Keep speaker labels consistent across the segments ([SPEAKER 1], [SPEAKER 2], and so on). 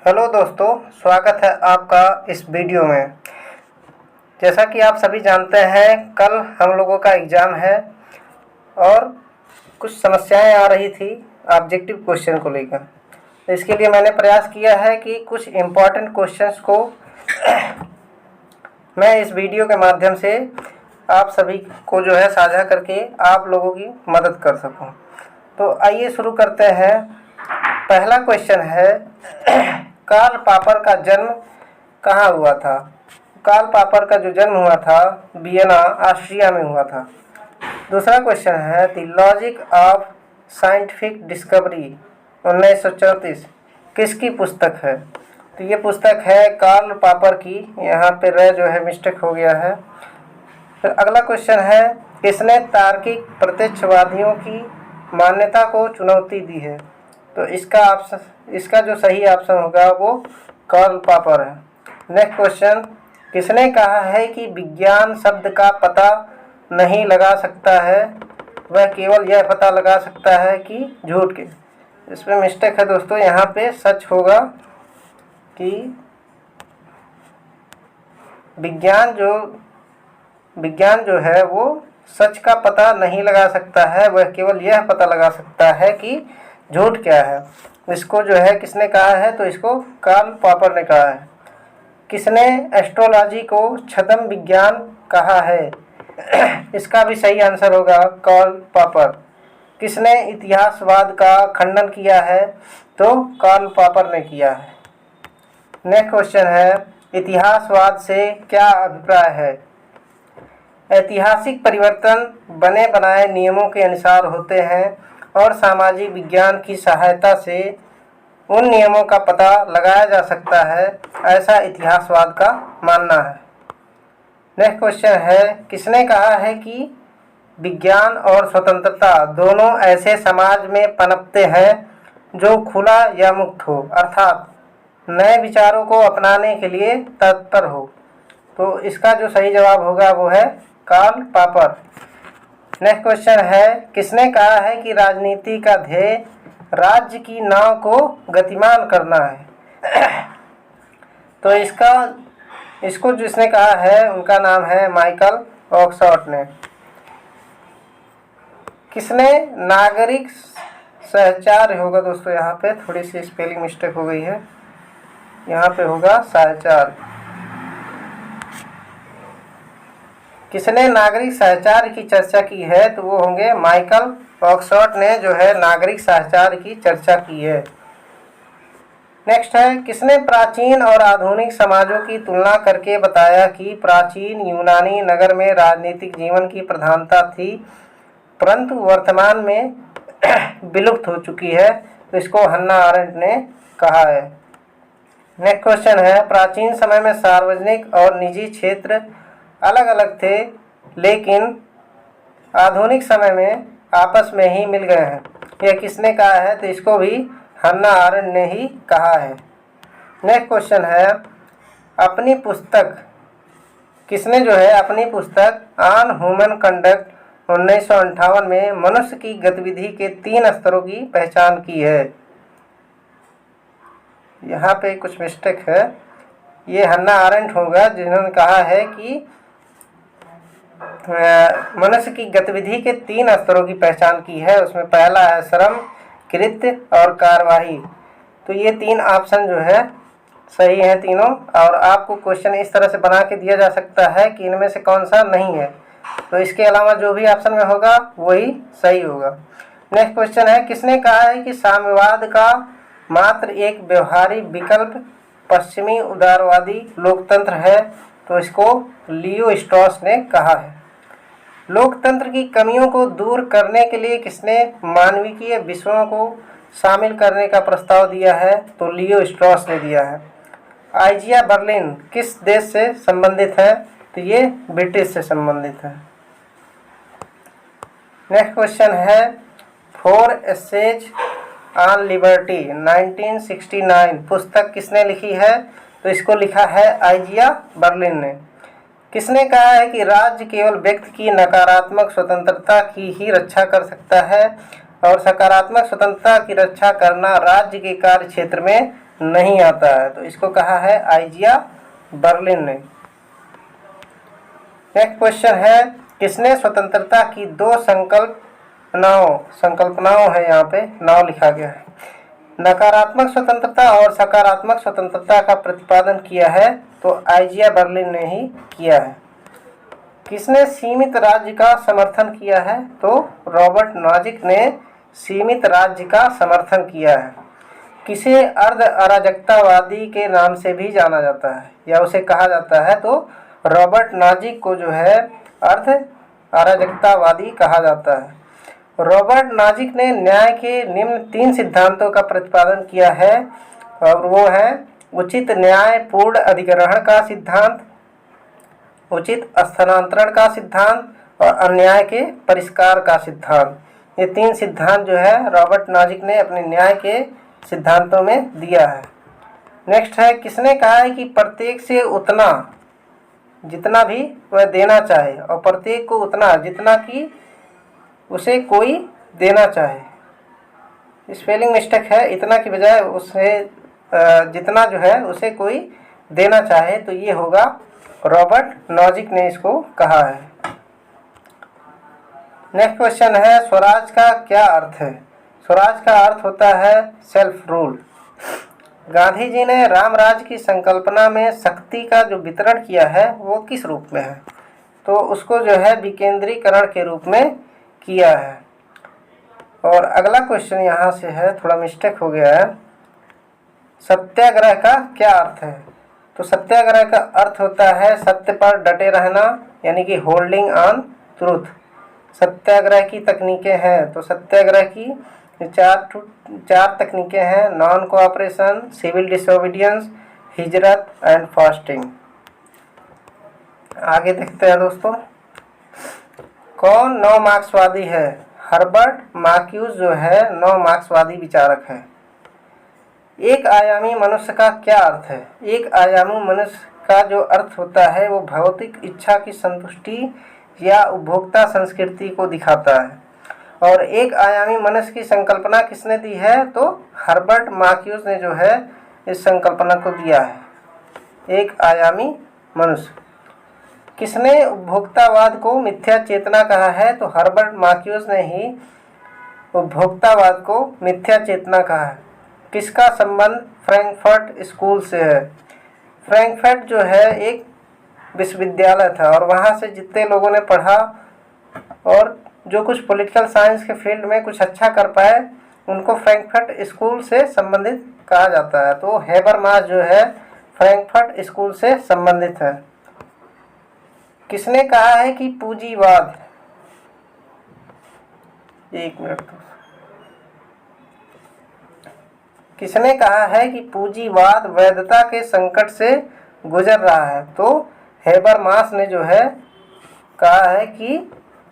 [SPEAKER 1] Hello दोस्तों, स्वागत है आपका इस वीडियो में। जैसा कि आप सभी जानते हैं, कल हम लोगों का एग्ज़ाम है और कुछ समस्याएं आ रही थी ऑब्जेक्टिव क्वेश्चन को लेकर। तो इसके लिए मैंने प्रयास किया है कि कुछ इम्पॉर्टेंट क्वेश्चंस को मैं इस वीडियो के माध्यम से आप सभी को जो है साझा करके आप लोगों की मदद कर सकूं। तो आइए शुरू करते हैं। पहला क्वेश्चन है, कार्ल पॉपर का जन्म कहाँ हुआ था? कार्ल पॉपर का जो जन्म हुआ था वियना, ऑस्ट्रिया में हुआ था। दूसरा क्वेश्चन है, the logic of scientific discovery 1934 किसकी पुस्तक है? तो ये पुस्तक है कार्ल पॉपर की। यहाँ पे र जो है मिस्टेक हो गया है। फिर अगला क्वेश्चन है, किसने तार्किक प्रत्यक्षवादियों की मान्यता को चुनौती दी है? तो इसका जो सही ऑप्शन होगा वो कार्ल पॉपर है। नेक्स्ट क्वेश्चन, किसने कहा है कि विज्ञान शब्द का पता नहीं लगा सकता है, वह केवल यह पता लगा सकता है कि झूठ के? इसमें मिस्टेक है दोस्तों, यहाँ पे सच होगा कि विज्ञान जो है वो सच का पता नहीं लगा सकता है, वह केवल यह पता लगा सकता है कि झूठ क्या है। इसको जो है किसने कहा है? तो इसको कार्ल पॉपर ने कहा है। किसने एस्ट्रोलॉजी को छद्म विज्ञान कहा है? इसका भी सही आंसर होगा कार्ल पॉपर। किसने इतिहासवाद का खंडन किया है? तो कार्ल पॉपर ने किया है। नेक्स्ट क्वेश्चन है, इतिहासवाद से क्या अभिप्राय है? ऐतिहासिक परिवर्तन बने बनाए नियमों के अनुसार होते हैं और सामाजिक विज्ञान की सहायता से उन नियमों का पता लगाया जा सकता है, ऐसा इतिहासवाद का मानना है। नेक्स्ट क्वेश्चन है, किसने कहा है कि विज्ञान और स्वतंत्रता दोनों ऐसे समाज में पनपते हैं जो खुला या मुक्त हो, अर्थात नए विचारों को अपनाने के लिए तत्पर हो? तो इसका जो सही जवाब होगा वो है कार्ल पॉपर। नेक्स्ट क्वेश्चन है, किसने कहा है कि राजनीति का ध्येय राज्य की नाव को गतिमान करना है? तो इसको जिसने कहा है उनका नाम है माइकल ऑक्सफोर्ड ने। किसने नागरिक सहचार होगा दोस्तों, यहाँ पे थोड़ी सी स्पेलिंग मिस्टेक हो गई है, यहाँ पे होगा सहचार। किसने नागरिक सहचार की चर्चा की है? तो वो होंगे माइकल ऑक्सफोर्ड ने जो है नागरिक सहचार की चर्चा की है। नेक्स्ट है, किसने प्राचीन और आधुनिक समाजों की तुलना करके बताया कि प्राचीन यूनानी नगर में राजनीतिक जीवन की प्रधानता थी परंतु वर्तमान में विलुप्त हो चुकी है? तो इसको हन्ना आरेंट ने कहा है। नेक्स्ट क्वेश्चन है, प्राचीन समय में सार्वजनिक और निजी क्षेत्र अलग अलग थे लेकिन आधुनिक समय में आपस में ही मिल गए हैं, यह किसने कहा है? तो इसको भी हन्ना आरेंट ने ही कहा है। नेक्स्ट क्वेश्चन है, अपनी पुस्तक ऑन ह्यूमन कंडक्ट 1958 में मनुष्य की गतिविधि के 3 स्तरों की पहचान की है? यहाँ पे कुछ मिस्टेक है, ये हन्ना आरेंट होगा जिन्होंने कहा है कि मनुष्य की गतिविधि के 3 स्तरों की पहचान की है। उसमें पहला है श्रम, कृत्य और कार्यवाही। तो ये 3 ऑप्शन जो है सही है तीनों, और आपको क्वेश्चन इस तरह से बना के दिया जा सकता है कि इनमें से कौन सा नहीं है। तो इसके अलावा जो भी ऑप्शन में होगा वही सही होगा। नेक्स्ट क्वेश्चन है, किसने कहा है कि साम्यवाद का मात्र एक व्यवहारिक विकल्प पश्चिमी उदारवादी लोकतंत्र है? तो इसको लियो स्ट्रॉस ने कहा है। लोकतंत्र की कमियों को दूर करने के लिए किसने मानविकीय विषयों को शामिल करने का प्रस्ताव दिया है? तो लियो स्ट्रॉस ने दिया है। आइजिया बर्लिन किस देश से संबंधित है? तो ये ब्रिटिश से संबंधित है। नेक्स्ट क्वेश्चन है, 4 एसेज ऑन लिबर्टी 1969 पुस्तक किसने लिखी है? तो इसको लिखा है आइजिया बर्लिन ने। किसने कहा है कि राज्य केवल व्यक्ति की नकारात्मक स्वतंत्रता की ही रक्षा कर सकता है और सकारात्मक स्वतंत्रता की रक्षा करना राज्य के कार्य क्षेत्र में नहीं आता है। तो इसको कहा है आइजिया बर्लिन ने। नेक्स्ट क्वेश्चन है, किसने स्वतंत्रता की दो संकल्पनाओं है, यहाँ पे नाव लिखा गया है, नकारात्मक स्वतंत्रता और सकारात्मक स्वतंत्रता का प्रतिपादन किया है? तो आइजिया बर्लिन ने ही किया है। किसने सीमित राज्य का समर्थन किया है? तो रॉबर्ट नॉजिक ने सीमित राज्य का समर्थन किया है। किसे अर्ध अराजकतावादी के नाम से भी जाना जाता है या उसे कहा जाता है? तो रॉबर्ट नॉजिक को जो है अर्ध अराजकतावादी कहा जाता है। रॉबर्ट नॉजिक ने न्याय के निम्न 3 सिद्धांतों का प्रतिपादन किया है, और वो है उचित न्याय पूर्ण अधिग्रहण का सिद्धांत, उचित स्थानांतरण का सिद्धांत और अन्याय के परिष्कार का सिद्धांत। ये 3 सिद्धांत जो है रॉबर्ट नॉजिक ने अपने न्याय के सिद्धांतों में दिया है। नेक्स्ट है, किसने कहा है कि प्रत्येक से उतना जितना भी वह देना चाहे और प्रत्येक को उतना जितना कि उसे कोई देना चाहे। स्पेलिंग मिस्टेक है, इतना की बजाय उसे जितना जो है उसे कोई देना चाहे, तो ये होगा रॉबर्ट नॉजिक ने इसको कहा है। नेक्स्ट क्वेश्चन है, स्वराज का क्या अर्थ है? स्वराज का अर्थ होता है सेल्फ रूल। गांधी जी ने रामराज की संकल्पना में शक्ति का जो वितरण किया है वो किस रूप में है? तो उसको जो है विकेंद्रीकरण के रूप में किया है। और अगला क्वेश्चन यहाँ से है, थोड़ा मिस्टेक हो गया है, सत्याग्रह का क्या अर्थ है? तो सत्याग्रह का अर्थ होता है सत्य पर डटे रहना, यानी कि होल्डिंग ऑन ट्रूथ। सत्याग्रह की तकनीकें हैं, तो सत्याग्रह की चार तकनीकें हैं, नॉन कोऑपरेशन, सिविल डिसोबीडियंस, हिजरत एंड फास्टिंग। आगे देखते हैं दोस्तों, कौन नव मार्क्सवादी है? हर्बर्ट मार्क्यूज जो है नव मार्क्सवादी विचारक है। एक आयामी मनुष्य का क्या अर्थ है? एक आयामी मनुष्य का जो अर्थ होता है वो भौतिक इच्छा की संतुष्टि या उपभोक्ता संस्कृति को दिखाता है। और एक आयामी मनुष्य की संकल्पना किसने दी है? तो हर्बर्ट मार्क्यूज ने जो है इस संकल्पना को दिया है, एक आयामी मनुष्य। किसने उपभोक्तावाद को मिथ्या चेतना कहा है? तो हर्बर्ट मार्क्यूज ने ही उपभोक्तावाद को मिथ्या चेतना कहा है। किसका संबंध फ्रैंकफर्ट स्कूल से है? फ्रैंकफर्ट जो है एक विश्वविद्यालय था और वहाँ से जितने लोगों ने पढ़ा और जो कुछ पॉलिटिकल साइंस के फील्ड में कुछ अच्छा कर पाए उनको फ्रैंकफर्ट स्कूल से संबंधित कहा जाता है। तो हेबरमास जो है फ्रैंकफर्ट स्कूल से संबंधित है। किसने कहा है कि पूंजीवाद, एक मिनट, किसने कहा है कि पूंजीवाद वैधता के संकट से गुजर रहा है? तो हेबरमास ने जो है कहा है कि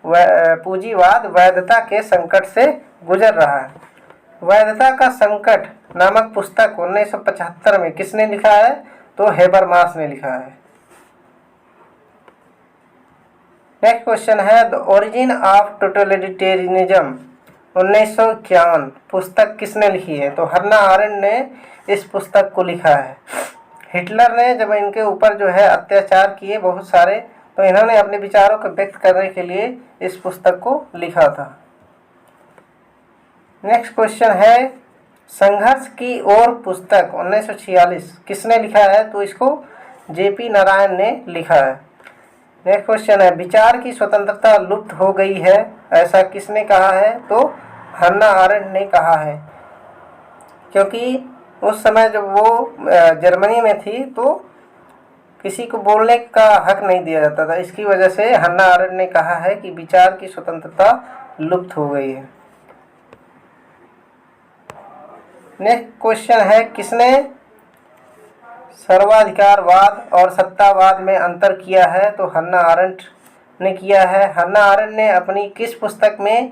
[SPEAKER 1] पूंजीवाद वैधता के संकट से गुजर रहा है। वैधता का संकट नामक पुस्तक 1975 में किसने लिखा है? तो हेबरमास ने लिखा है। नेक्स्ट क्वेश्चन है, द ओरिजिन ऑफ टोटलिटेरियनिज्म 1951 पुस्तक किसने लिखी है? तो हन्ना आरेंट ने इस पुस्तक को लिखा है। हिटलर ने जब इनके ऊपर जो है अत्याचार किए बहुत सारे, तो इन्होंने अपने विचारों को व्यक्त करने के लिए इस पुस्तक को लिखा था। नेक्स्ट क्वेश्चन है, संघर्ष की ओर पुस्तक 1946 किसने लिखा है? तो इसको जेपी नारायण ने लिखा है। नेक्स्ट क्वेश्चन है, विचार की स्वतंत्रता लुप्त हो गई है, ऐसा किसने कहा है? तो हन्ना आरेंट ने कहा है, क्योंकि उस समय जब वो जर्मनी में थी तो किसी को बोलने का हक नहीं दिया जाता था। इसकी वजह से हन्ना आरेंट ने कहा है कि विचार की स्वतंत्रता लुप्त हो गई है। नेक्स्ट क्वेश्चन है, किसने सर्वाधिकारवाद और सत्तावाद में अंतर किया है? तो हन्ना आरेंट ने किया है। हन्ना आरेंट ने अपनी किस पुस्तक में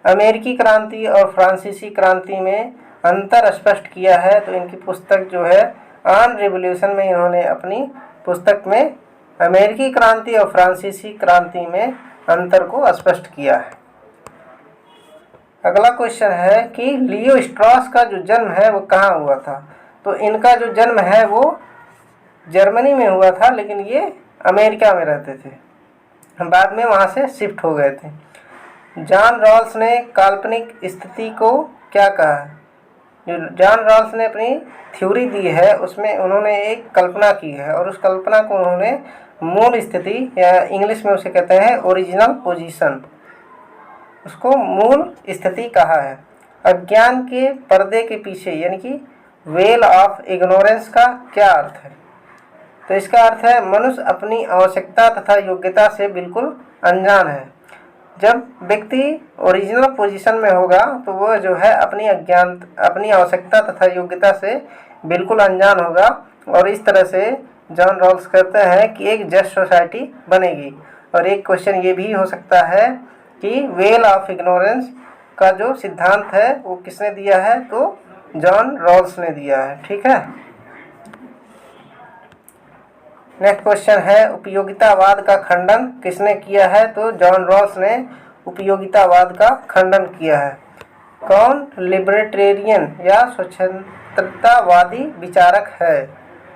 [SPEAKER 1] अमेरिकी क्रांति और फ्रांसीसी क्रांति में अंतर स्पष्ट किया है? तो इनकी पुस्तक जो है ऑन रिवॉल्यूशन में इन्होंने अपनी पुस्तक में अमेरिकी क्रांति और फ्रांसीसी क्रांति में अंतर को स्पष्ट किया है। अगला क्वेश्चन है कि लियो स्ट्रॉस का जो जन्म है वो कहाँ हुआ था? तो इनका जो जन्म है वो जर्मनी में हुआ था, लेकिन ये अमेरिका में रहते थे, बाद में वहाँ से शिफ्ट हो गए थे। जॉन रॉल्स ने काल्पनिक स्थिति को क्या कहा है? जो जॉन रॉल्स ने अपनी थ्योरी दी है उसमें उन्होंने एक कल्पना की है, और उस कल्पना को उन्होंने मूल स्थिति या इंग्लिश में उसे कहते हैं ओरिजिनल पोजीशन, उसको मूल स्थिति कहा है। अज्ञान के पर्दे के पीछे यानी कि वेल ऑफ इग्नोरेंस का क्या अर्थ है? तो इसका अर्थ है मनुष्य अपनी आवश्यकता तथा योग्यता से बिल्कुल अनजान है। जब व्यक्ति ओरिजिनल पोजीशन में होगा तो वह जो है अपनी आवश्यकता तथा योग्यता से बिल्कुल अनजान होगा, और इस तरह से जॉन रॉल्स कहते हैं कि एक जस्ट सोसाइटी बनेगी। और एक क्वेश्चन ये भी हो सकता है कि वेल ऑफ इग्नोरेंस का जो सिद्धांत है वो किसने दिया है? तो जॉन रॉल्स ने दिया है। ठीक है। नेक्स्ट क्वेश्चन है उपयोगितावाद का खंडन किसने किया है? तो जॉन रॉल्स ने उपयोगितावाद का खंडन किया है। कौन लिबर्टेरियन या स्वतंत्रतावादी विचारक है?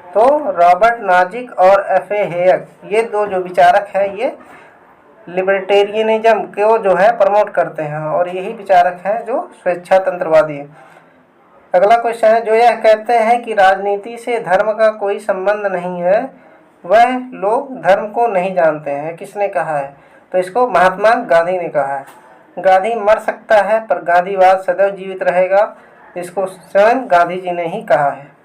[SPEAKER 1] तो रॉबर्ट नाजिक और एफ.ए. हेयक, ये दो जो विचारक हैं ये लिबर्टेरियनिज्म को जो है प्रमोट करते हैं, और यही विचारक हैं जो स्वेच्छातंत्रवादी है। अगला क्वेश्चन है जो यह कहते हैं कि राजनीति से धर्म का कोई संबंध नहीं है, वह लोग धर्म को नहीं जानते हैं, किसने कहा है? तो इसको महात्मा गांधी ने कहा है। गांधी मर सकता है पर गांधीवाद सदैव जीवित रहेगा, इसको स्वयं गांधी जी ने ही कहा है।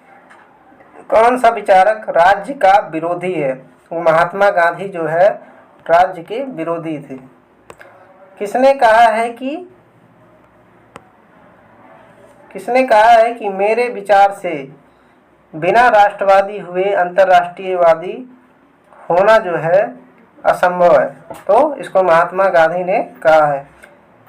[SPEAKER 1] कौन सा विचारक राज्य का विरोधी है? महात्मा गांधी जो है राज्य के विरोधी थे। किसने कहा है कि मेरे विचार से बिना राष्ट्रवादी हुए अंतर्राष्ट्रीयवादी होना जो है असंभव है? तो इसको महात्मा गांधी ने कहा है।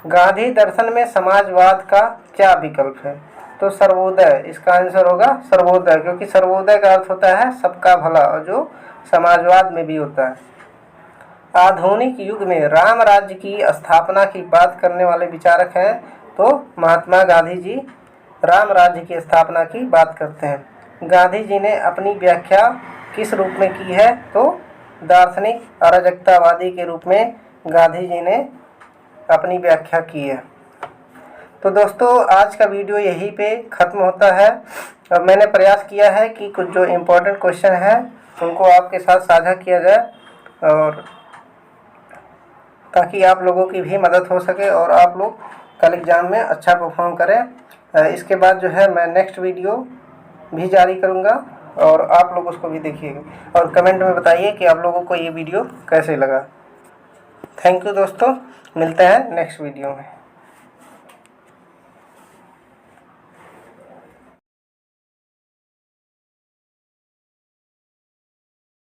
[SPEAKER 1] गांधी दर्शन में समाजवाद का क्या विकल्प है? तो सर्वोदय, इसका आंसर होगा सर्वोदय, क्योंकि सर्वोदय का अर्थ होता है सबका भला, और जो समाजवाद में भी होता है। आधुनिक युग में राम राज्य की स्थापना की बात करने वाले विचारक हैं, तो महात्मा गांधी जी राम राज्य की स्थापना की बात करते हैं। गांधी जी ने अपनी व्याख्या किस रूप में की है? तो दार्शनिक अराजकतावादी के रूप में गांधी जी ने अपनी व्याख्या की है। तो दोस्तों आज का वीडियो यहीं पे ख़त्म होता है। अब मैंने प्रयास किया है कि कुछ जो इम्पोर्टेंट क्वेश्चन हैं उनको आपके साथ साझा किया जाए, और ताकि आप लोगों की भी मदद हो सके और आप लोग कल एग्ज़ाम में अच्छा परफॉर्म करें। इसके बाद जो है मैं नेक्स्ट वीडियो भी जारी करूँगा, और आप लोग उसको भी देखिएगा और कमेंट में बताइए कि आप लोगों को ये वीडियो कैसे लगा। थैंक यू दोस्तों, मिलते हैं नेक्स्ट वीडियो में।